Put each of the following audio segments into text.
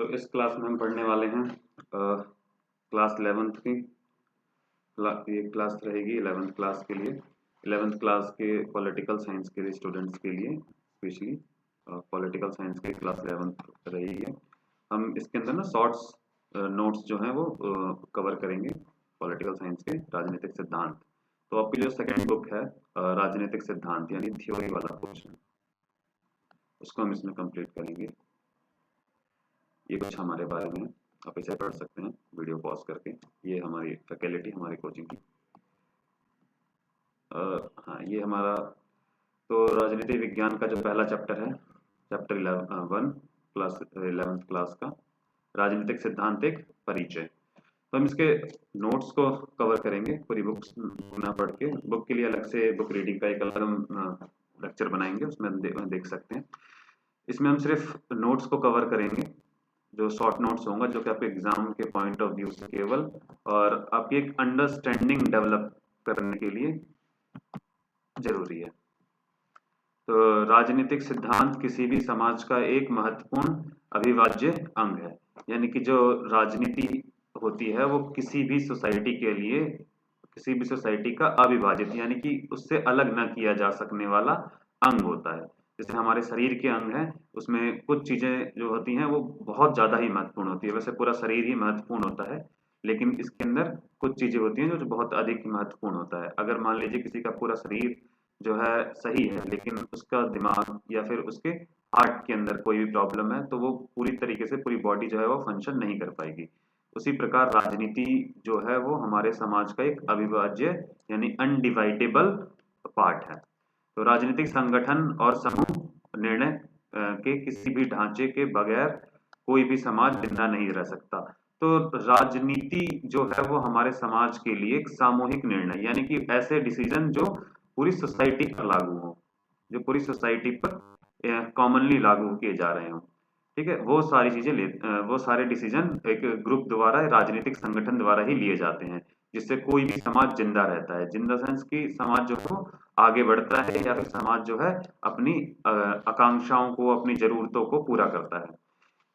तो इस क्लास में हम पढ़ने वाले हैं क्लास 11th की। ये क्लास रहेगी 11th क्लास के लिए, 11th क्लास के पॉलिटिकल साइंस के स्टूडेंट्स के लिए स्पेशली पॉलिटिकल साइंस की क्लास 11th रहेगी। हम इसके अंदर ना शॉर्ट्स नोट्स जो हैं वो कवर करेंगे पॉलिटिकल साइंस के राजनीतिक सिद्धांत। तो आपकी जो सेकेंड बुक है राजनीतिक सिद्धांत यानी थ्योरी वाला पोर्शन, उसको हम इसमें कंप्लीट करेंगे। ये कुछ हमारे बारे में आप इसे पढ़ सकते हैं वीडियो पॉज करके। ये हमारी फैकल्टी, हमारी कोचिंग की। हाँ, ये हमारा तो राजनीति विज्ञान का जो पहला चैप्टर है, चैप्टर 1 क्लास 11th क्लास का राजनीतिक सिद्धांत एक परिचय। तो हम इसके नोट्स को कवर करेंगे, पूरी बुक्स ना पढ़ के। बुक के लिए अलग से बुक रीडिंग का एक अलग हम लेक्चर बनाएंगे, उसमें देख सकते हैं। इसमें हम सिर्फ नोट्स को कवर करेंगे, जो शॉर्ट नोट्स होंगे, जो कि आपके एग्जाम के पॉइंट ऑफ व्यू से केवल और आपकी एक अंडरस्टैंडिंग डेवलप करने के लिए जरूरी है। तो राजनीतिक सिद्धांत किसी भी समाज का एक महत्वपूर्ण अविभाज्य अंग है, यानी कि जो राजनीति होती है वो किसी भी सोसाइटी के लिए, किसी भी सोसाइटी का अविभाजित यानी कि उससे अलग न किया जा सकने वाला अंग होता है। जैसे हमारे शरीर के अंग हैं, उसमें कुछ चीजें जो होती हैं वो बहुत ज्यादा ही महत्वपूर्ण होती है। वैसे पूरा शरीर ही महत्वपूर्ण होता है, लेकिन इसके अंदर कुछ चीजें होती हैं जो बहुत अधिक महत्वपूर्ण होता है। अगर मान लीजिए किसी का पूरा शरीर जो है सही है, लेकिन उसका दिमाग या फिर उसके हार्ट के अंदर कोई भी प्रॉब्लम है, तो वो पूरी तरीके से पूरी बॉडी जो है वो फंक्शन नहीं कर पाएगी। उसी प्रकार राजनीति जो है वो हमारे समाज का एक अविभाज्य यानी अनडिवाइडेबल पार्ट है। तो राजनीतिक संगठन और समूह निर्णय के किसी भी ढांचे के बगैर कोई भी समाज जिंदा नहीं रह सकता। तो राजनीति जो है वो हमारे समाज के लिए एक सामूहिक निर्णय यानी कि ऐसे डिसीजन जो पूरी सोसाइटी पर लागू हो, जो पूरी सोसाइटी पर कॉमनली लागू किए जा रहे हो, ठीक है, वो सारी चीजें वो सारे डिसीजन एक ग्रुप द्वारा, राजनीतिक संगठन द्वारा ही लिए जाते हैं, जिससे कोई भी समाज जिंदा रहता है। जिंदा सेंस की समाज जो है आगे बढ़ता है, या फिर समाज जो है अपनी आकांक्षाओं को, अपनी जरूरतों को पूरा करता है,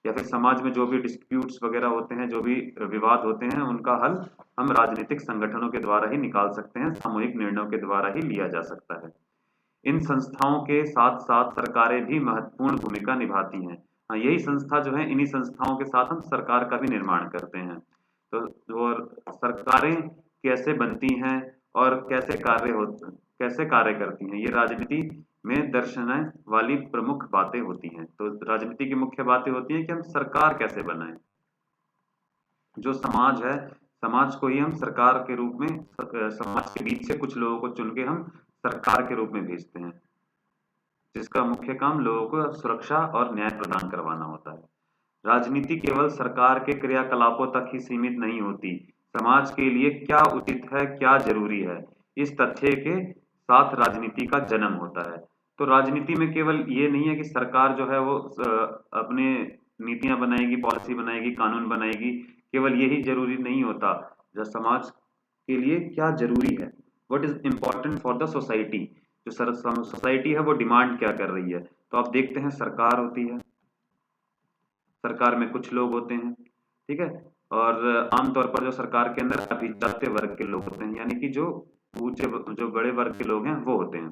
या फिर समाज में जो भी डिस्प्यूट्स वगैरह होते हैं, जो भी विवाद होते हैं, उनका हल हम राजनीतिक संगठनों के द्वारा ही निकाल सकते हैं, सामूहिक निर्णयों के द्वारा ही लिया जा सकता है। इन संस्थाओं के साथ साथ सरकारें भी महत्वपूर्ण भूमिका निभाती हैं। हाँ, यही संस्था जो है, इन्हीं संस्थाओं के साथ हम सरकार का भी निर्माण करते हैं। तो और सरकारें कैसे बनती हैं और कैसे कार्य करती हैं, ये राजनीति में दर्शाने वाली प्रमुख बातें होती हैं। तो राजनीति की मुख्य बातें होती हैं कि हम सरकार कैसे बनाएं। जो समाज है, समाज को ही हम सरकार के रूप में, समाज के बीच से कुछ लोगों को चुन के हम सरकार के रूप में भेजते हैं, जिसका मुख्य काम लोगों को सुरक्षा और न्याय प्रदान करवाना होता है। राजनीति केवल सरकार के क्रियाकलापों तक ही सीमित नहीं होती। समाज के लिए क्या उचित है, क्या जरूरी है, इस तथ्य के साथ राजनीति का जन्म होता है। तो राजनीति में केवल ये नहीं है कि सरकार जो है वो अपने नीतियां बनाएगी, पॉलिसी बनाएगी, कानून बनाएगी, केवल यही जरूरी नहीं होता। जो समाज के लिए क्या जरूरी है, what is important for the society, जो सोसाइटी है वो डिमांड क्या कर रही है। तो आप देखते हैं सरकार होती है, सरकार में कुछ लोग होते हैं, ठीक है, और आमतौर पर जो सरकार के अंदर अभिजात्य वर्ग के लोग होते हैं, यानी कि जो ऊंचे, जो बड़े वर्ग के लोग हैं वो होते हैं।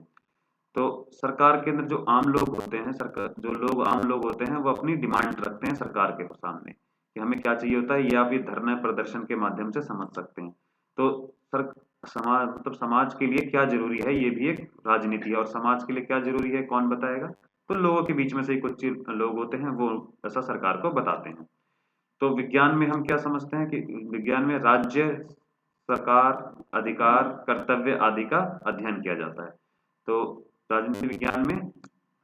तो सरकार के अंदर जो आम लोग होते हैं, सरकार जो लोग आम लोग होते हैं, वो अपनी डिमांड रखते हैं सरकार के सामने कि हमें क्या चाहिए होता है, ये आप ये धरना प्रदर्शन के माध्यम से समझ सकते हैं। तो सर समाज, मतलब समाज के लिए क्या जरूरी है, ये भी एक राजनीति है। और समाज के लिए क्या जरूरी है कौन बताएगा, तो लोगों के बीच में से कुछ लोग होते हैं, वो ऐसा सरकार को बताते हैं। तो विज्ञान में हम क्या समझते हैं कि विज्ञान में राज्य, सरकार, अधिकार, कर्तव्य आदि का अध्ययन किया जाता है। तो राजनीति विज्ञान में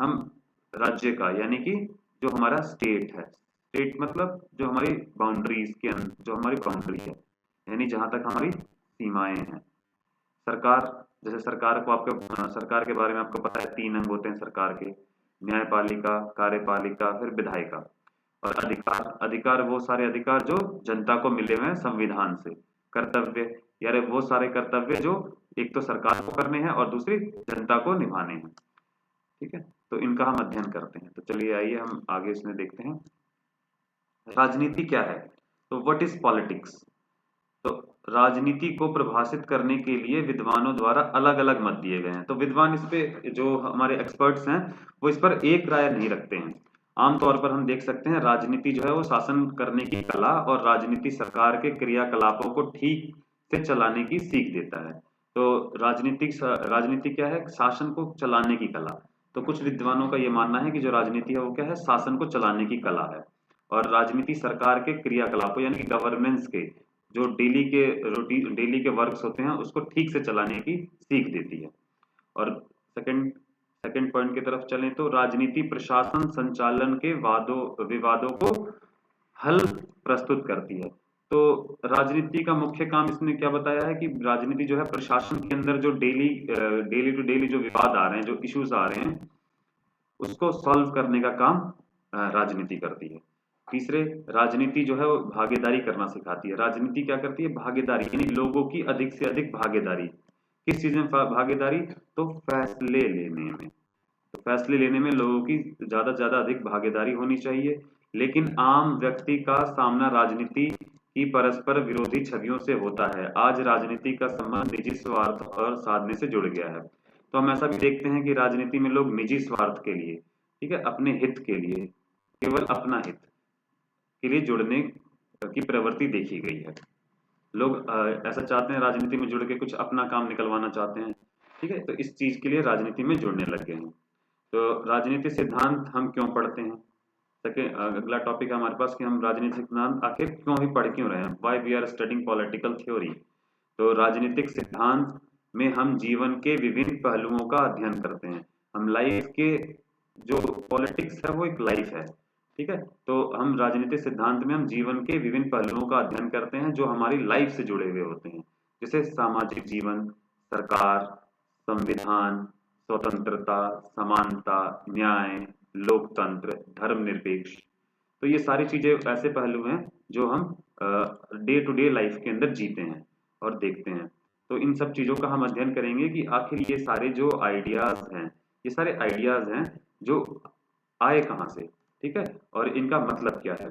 हम राज्य का, यानी कि जो हमारा स्टेट है, स्टेट मतलब जो हमारी बाउंड्रीज के अंदर, जो हमारी बाउंड्री है, यानी जहां तक हमारी सीमाएं हैं। सरकार, जैसे सरकार को आपके, सरकार के बारे में आपको पता है 3 अंग होते हैं सरकार के, न्यायपालिका, कार्यपालिका, फिर विधायिका। और अधिकार, अधिकार वो सारे अधिकार जो जनता को मिले हुए हैं संविधान से। कर्तव्य, यार वो सारे कर्तव्य जो एक तो सरकार को करने हैं और दूसरी जनता को निभाने हैं, ठीक है। तो इनका हम अध्ययन करते हैं। तो चलिए आइए हम आगे इसमें देखते हैं। राजनीति क्या है? तो व्हाट इज पॉलिटिक्स? तो राजनीति को परिभाषित करने के लिए विद्वानों द्वारा अलग अलग मत दिए गए हैं। तो विद्वान इस पे, जो हमारे एक्सपर्ट्स हैं, वो इस पर एक राय नहीं रखते हैं। आमतौर पर हम देख सकते हैं राजनीति जो है वो शासन करने की कला और राजनीति सरकार के क्रियाकलापों को ठीक से चलाने की सीख देता है। तो राजनीति क्या है? शासन को चलाने की कला। तो कुछ विद्वानों का ये मानना है कि जो राजनीति है वो क्या है? शासन को चलाने की कला है। और राजनीति सरकार के क्रियाकलापों यानी कि गवर्नेंस के, जो डेली के वर्क्स होते हैं उसको ठीक से चलाने की सीख देती है। और सेकंड सेकंड पॉइंट की तरफ चलें तो राजनीति प्रशासन संचालन के विवादों को हल प्रस्तुत करती है। तो राजनीति का मुख्य काम इसने क्या बताया है कि राजनीति जो है प्रशासन के अंदर जो डेली टू डेली जो विवाद आ रहे हैं, जो इश्यूज आ रहे हैं, उसको सॉल्व करने का काम राजनीति करती है। तीसरे, राजनीति जो है वो भागीदारी करना सिखाती है। राजनीति क्या करती है? भागीदारी, यानी लोगों की अधिक से अधिक भागीदारी। किस चीज में भागीदारी? तो फैसले लेने में। तो फैसले लेने में लोगों की ज्यादा से ज्यादा अधिक भागीदारी होनी चाहिए। लेकिन आम व्यक्ति का सामना राजनीति की परस्पर विरोधी छवियों से होता है। आज राजनीति का संबंध निजी स्वार्थ और साधने से जुड़ गया है। तो हम ऐसा भी देखते हैं कि राजनीति में लोग निजी स्वार्थ के लिए, ठीक है, अपने हित के लिए, केवल अपना हित के लिए जुड़ने की प्रवृत्ति देखी गई है। लोग ऐसा चाहते हैं, राजनीति में जुड़ के कुछ अपना काम निकलवाना चाहते हैं, ठीक है, तो इस चीज के लिए राजनीति में जुड़ने लग गए हैं। तो राजनीति सिद्धांत हम क्यों पढ़ते हैं? अगला टॉपिक है हमारे पास कि हम राजनीतिक सिद्धांत आखिर क्यों रहे हैं, why we are studying political theory. तो राजनीतिक सिद्धांत में हम जीवन के विभिन्न पहलुओं का अध्ययन करते हैं। हम लाइफ के, जो पॉलिटिक्स है वो एक लाइफ है, ठीक है, तो हम राजनीतिक सिद्धांत में हम जीवन के विभिन्न पहलुओं का अध्ययन करते हैं जो हमारी लाइफ से जुड़े हुए होते हैं, जैसे सामाजिक जीवन, सरकार, संविधान, स्वतंत्रता, समानता, न्याय, लोकतंत्र, धर्मनिरपेक्ष। तो ये सारी चीजें ऐसे पहलू हैं जो हम डे टू डे लाइफ के अंदर जीते हैं और देखते हैं। तो इन सब चीजों का हम अध्ययन करेंगे कि आखिर ये सारे जो आइडियाज हैं, ये सारे आइडियाज हैं जो आए कहाँ से, ठीक है, और इनका मतलब क्या है।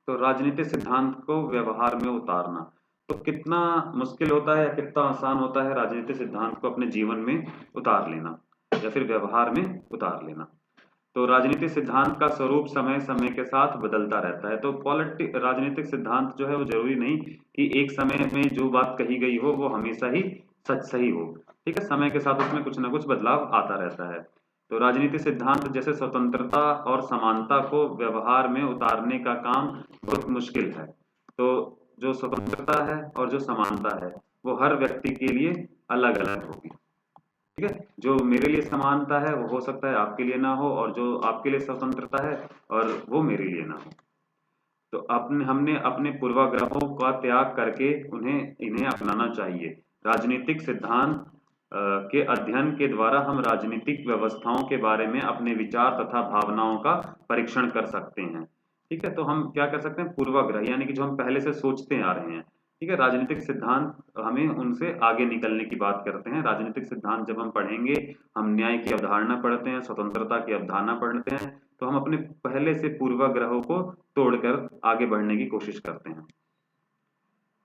तो राजनीतिक सिद्धांत को व्यवहार में उतारना, तो कितना मुश्किल होता है या कितना आसान होता है राजनीतिक सिद्धांत को अपने जीवन में उतार लेना या फिर व्यवहार में उतार लेना। तो राजनीतिक सिद्धांत का स्वरूप समय समय के साथ बदलता रहता है। तो राजनीतिक सिद्धांत जो है वो जरूरी नहीं कि एक समय में जो बात कही गई हो वो हमेशा ही सही हो, ठीक है, समय के साथ उसमें कुछ ना कुछ बदलाव आता रहता है। तो राजनीतिक सिद्धांत जैसे स्वतंत्रता और समानता को व्यवहार में उतारने का काम बहुत मुश्किल है। तो जो स्वतंत्रता है और जो समानता है वो हर व्यक्ति के लिए अलग अलग होगी, ठीक है, जो मेरे लिए समानता है वो हो सकता है आपके लिए ना हो, और जो आपके लिए स्वतंत्रता है और वो मेरे लिए ना हो। तो हमने अपने पूर्वाग्रहों का त्याग करके इन्हें अपनाना चाहिए। राजनीतिक सिद्धांत के अध्ययन के द्वारा हम राजनीतिक व्यवस्थाओं के बारे में अपने विचार तथा भावनाओं का परीक्षण कर सकते हैं, ठीक है। तो हम क्या कर सकते हैं? पूर्वाग्रह यानी कि जो हम पहले से सोचते आ रहे हैं, ठीक है, राजनीतिक सिद्धांत हमें उनसे आगे निकलने की बात करते हैं। राजनीतिक सिद्धांत जब हम पढ़ेंगे, हम न्याय की अवधारणा पढ़ते हैं, स्वतंत्रता की अवधारणा पढ़ते हैं, तो हम अपने पहले से पूर्वाग्रहों को तोड़कर आगे बढ़ने की कोशिश करते हैं।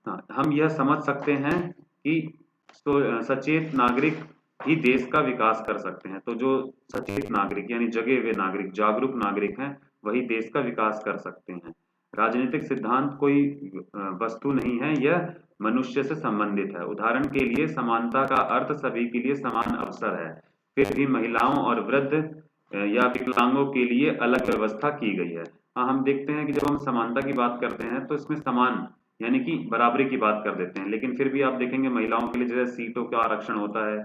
हाँ, हम यह समझ सकते हैं कि सचेत नागरिक ही देश का विकास कर सकते हैं। तो जो सचेत नागरिक यानी जगे हुए नागरिक, जागरूक नागरिक हैं, वही देश का विकास कर सकते हैं। राजनीतिक सिद्धांत कोई वस्तु नहीं है, यह मनुष्य से संबंधित है। उदाहरण के लिए समानता का अर्थ सभी के लिए समान अवसर है, फिर भी महिलाओं और वृद्ध या विकलांगों के लिए अलग व्यवस्था की गई है। हाँ, हम देखते हैं कि जब हम समानता की बात करते हैं तो इसमें समान यानी कि बराबरी की बात कर देते हैं, लेकिन फिर भी आप देखेंगे महिलाओं के लिए जैसे सीटों का आरक्षण होता है,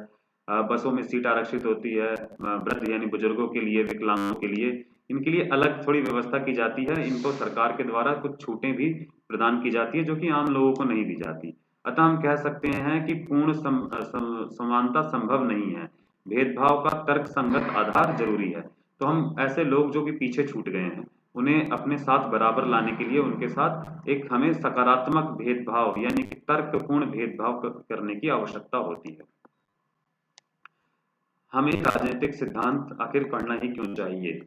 बसों में सीट आरक्षित होती है, वृद्ध यानी बुजुर्गों के लिए, विकलांगों के लिए, इनके लिए अलग थोड़ी व्यवस्था की जाती है। इनको सरकार के द्वारा कुछ छूटें भी प्रदान की जाती है जो कि आम लोगों को नहीं दी जाती। अतः हम कह सकते हैं कि पूर्ण समानता संभव नहीं है, भेदभाव का तर्क संगत आधार जरूरी है। तो हम ऐसे लोग जो कि पीछे छूट गए हैं, उन्हें अपने साथ बराबर लाने के लिए उनके साथ एक हमें सकारात्मक भेदभाव यानी कि तर्कपूर्ण भेदभाव करने की आवश्यकता होती है। हमें राजनीतिक सिद्धांत आखिर पढ़ना ही क्यों चाहिए?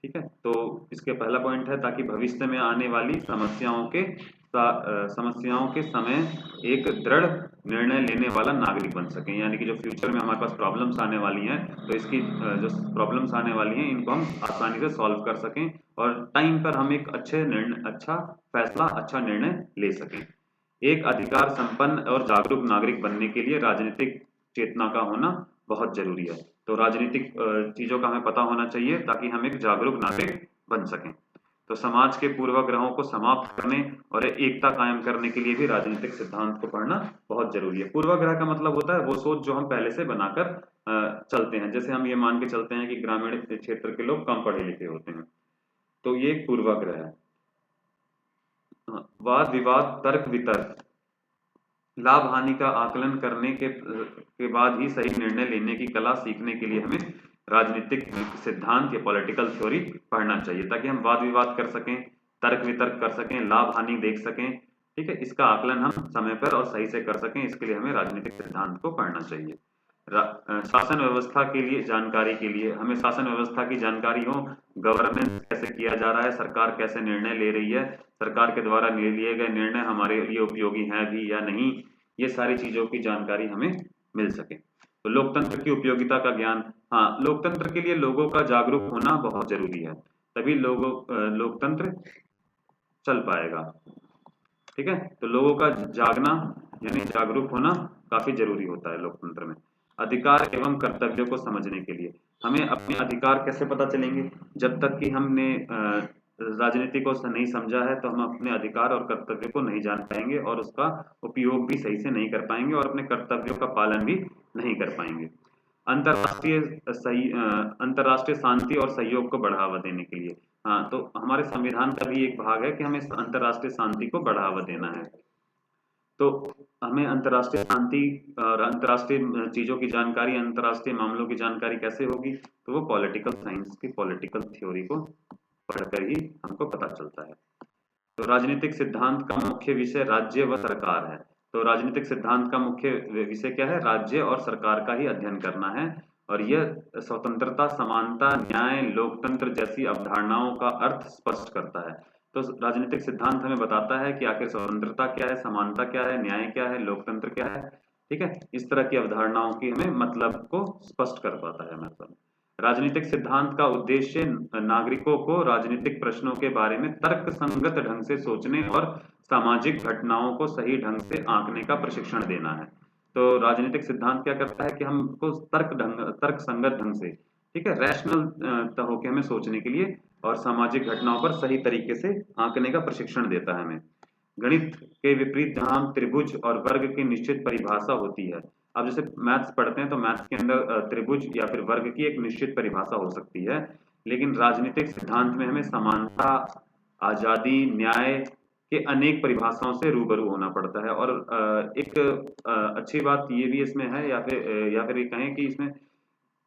ठीक है, तो इसके पहला पॉइंट है ताकि भविष्य में आने वाली समस्याओं के समय एक दृढ़ निर्णय लेने वाला नागरिक बन सके, यानी कि जो फ्यूचर में हमारे पास प्रॉब्लम्स आने वाली हैं तो इसकी जो प्रॉब्लम्स आने वाली हैं इनको हम आसानी से सॉल्व कर सकें और टाइम पर हम एक अच्छा फैसला, अच्छा निर्णय ले सकें। एक अधिकार संपन्न और जागरूक नागरिक बनने के लिए राजनीतिक चेतना का होना बहुत जरूरी है। तो राजनीतिक चीजों का हमें पता होना चाहिए ताकि हम एक जागरूक नागरिक बन सकें। तो समाज के पूर्वाग्रहों को समाप्त करने और एकता कायम करने के लिए भी राजनीतिक सिद्धांत को पढ़ना बहुत जरूरी है। पूर्वाग्रह का मतलब होता है वो सोच जो हम पहले से बनाकर चलते हैं। जैसे हम ये मान के चलते हैं कि ग्रामीण क्षेत्र के लोग कम पढ़े लिखे होते हैं, तो ये एक पूर्वाग्रह है। वाद विवाद, तर्क वितर्क, लाभ हानि का आकलन करने के बाद ही सही निर्णय लेने की कला सीखने के लिए हमें राजनीतिक सिद्धांत या पॉलिटिकल थ्योरी पढ़ना चाहिए ताकि हम वाद विवाद कर सकें, तर्क वितर्क कर सकें, लाभ हानि देख सकें। ठीक है, इसका आकलन हम समय पर और सही से कर सकें, इसके लिए हमें राजनीतिक सिद्धांत को पढ़ना चाहिए। शासन व्यवस्था के लिए जानकारी के लिए हमें शासन व्यवस्था की जानकारी हो, गवर्नेंस कैसे किया जा रहा है, सरकार कैसे निर्णय ले रही है, सरकार के द्वारा लिए गए निर्णय हमारे लिए उपयोगी हैं भी या नहीं, ये सारी चीजों की जानकारी हमें मिल सके। तो लोकतंत्र की उपयोगिता का ज्ञान, हाँ, लोकतंत्र के लिए लोगों का जागरूक होना बहुत जरूरी है, तभी लोकतंत्र चल पाएगा। ठीक है, तो लोगों का जागना यानी जागरूक होना काफी जरूरी होता है लोकतंत्र में। अधिकार एवं कर्तव्यों को समझने के लिए हमें अपने अधिकार कैसे पता चलेंगे, जब तक कि हमने राजनीति को नहीं समझा है तो हम अपने अधिकार और कर्तव्य को नहीं जान पाएंगे और उसका उपयोग भी सही से नहीं कर पाएंगे और अपने कर्तव्यों का पालन भी नहीं कर पाएंगे। अंतर्राष्ट्रीय शांति और सहयोग को बढ़ावा देने के लिए, हाँ, तो हमारे संविधान का भी एक भाग है कि हमें अंतर्राष्ट्रीय शांति को बढ़ावा देना है। तो हमें अंतर्राष्ट्रीय शांति और अंतर्राष्ट्रीय चीजों की जानकारी, अंतर्राष्ट्रीय मामलों की जानकारी कैसे होगी, तो वो पॉलिटिकल साइंस की पॉलिटिकल थ्योरी को पढ़कर ही हमको पता चलता है। तो राजनीतिक सिद्धांत का मुख्य विषय राज्य व सरकार है। तो राजनीतिक सिद्धांत का मुख्य विषय क्या है, राज्य और सरकार का ही अध्ययन करना है और यह स्वतंत्रता, समानता, न्याय, लोकतंत्र जैसी अवधारणाओं का अर्थ स्पष्ट करता है। तो राजनीतिक सिद्धांत हमें बताता है कि आखिर स्वतंत्रता क्या है, समानता क्या है, न्याय क्या है, लोकतंत्र क्या है। ठीक है, इस तरह की अवधारणाओं की हमें मतलब को स्पष्ट कर पाता है मतलब। राजनीतिक सिद्धांत का उद्देश्य नागरिकों को राजनीतिक प्रश्नों के बारे में तर्क संगत ढंग से सोचने और सामाजिक घटनाओं को सही ढंग से आंकने का प्रशिक्षण देना है। तो राजनीतिक सिद्धांत क्या करता है कि हमको तर्क संगत ढंग से, ठीक है, रैशनल होकर हमें सोचने के लिए और सामाजिक घटनाओं पर सही तरीके से आंकने का प्रशिक्षण देता है हमें। गणित के विपरीत जहां त्रिभुज और वर्ग की निश्चित परिभाषा होती है, अब जैसे मैथ्स पढ़ते हैं तो मैथ्स के अंदर त्रिभुज या फिर वर्ग की एक निश्चित परिभाषा हो सकती है, लेकिन राजनीतिक सिद्धांत में हमें समानता, आजादी, न्याय के अनेक परिभाषाओं से रूबरू होना पड़ता है। और एक अच्छी बात ये भी इसमें है या फिर ये कहें कि इसमें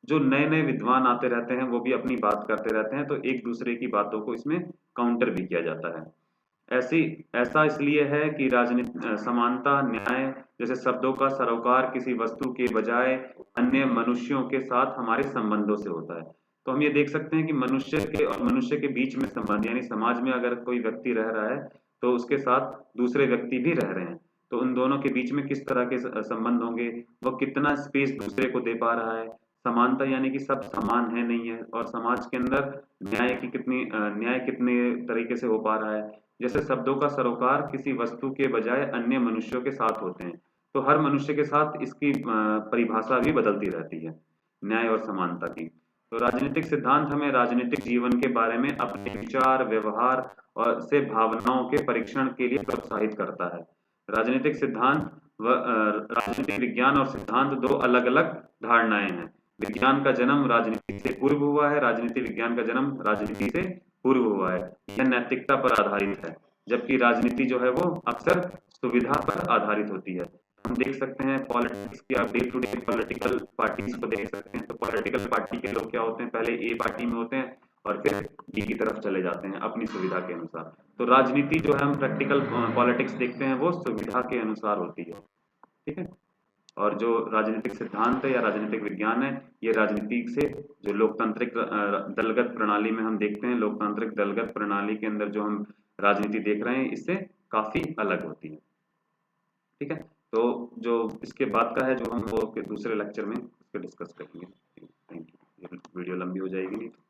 जो नए नए विद्वान आते रहते हैं वो भी अपनी बात करते रहते हैं, तो एक दूसरे की बातों को इसमें काउंटर भी किया जाता है। ऐसा इसलिए है कि राजनीति, समानता, न्याय जैसे शब्दों का सरोकार किसी वस्तु के बजाय अन्य मनुष्यों के साथ हमारे संबंधों से होता है। तो हम ये देख सकते हैं कि मनुष्य के और मनुष्य के बीच में संबंध, यानी समाज में अगर कोई व्यक्ति रह रहा है तो उसके साथ दूसरे व्यक्ति भी रह रहे हैं, तो उन दोनों के बीच में किस तरह के संबंध होंगे, वो कितना स्पेस दूसरे को दे पा रहा है। समानता यानी कि सब समान है नहीं है, और समाज के अंदर न्याय कितने तरीके से हो पा रहा है। जैसे शब्दों का सरोकार किसी वस्तु के बजाय अन्य मनुष्यों के साथ होते हैं, तो हर मनुष्य के साथ इसकी परिभाषा भी बदलती रहती है न्याय और समानता की। तो राजनीतिक सिद्धांत हमें राजनीतिक जीवन के बारे में अपने विचार, व्यवहार और से भावनाओं के परीक्षण के लिए प्रोत्साहित करता है। राजनीतिक सिद्धांत व राजनीतिक विज्ञान और सिद्धांत दो अलग अलग धारणाएं हैं। विज्ञान का जन्म राजनीति से पूर्व हुआ है, राजनीति विज्ञान का जन्म राजनीति से पूर्व हुआ है। यह नैतिकता पर आधारित है, जबकि राजनीति जो है वो अक्सर सुविधा पर आधारित होती है। हम देख सकते हैं पॉलिटिक्स की, आप day to day political parties को देख सकते हैं, तो पॉलिटिकल पार्टी के लोग क्या होते हैं, पहले ए पार्टी में होते हैं और फिर बी की तरफ चले जाते हैं अपनी सुविधा के अनुसार। तो राजनीति जो है हम प्रैक्टिकल पॉलिटिक्स देखते हैं वो सुविधा के अनुसार होती है। ठीक है, और जो राजनीतिक सिद्धांत है या राजनीतिक विज्ञान है, ये राजनीति से जो लोकतांत्रिक दलगत प्रणाली में हम देखते हैं, लोकतांत्रिक दलगत प्रणाली के अंदर जो हम राजनीति देख रहे हैं, इससे काफी अलग होती है। ठीक है, तो जो इसके बाद का है जो हम वो दूसरे लेक्चर में इसको डिस्कस करेंगे। Thank you. वीडियो लंबी हो जाएगी नहीं तो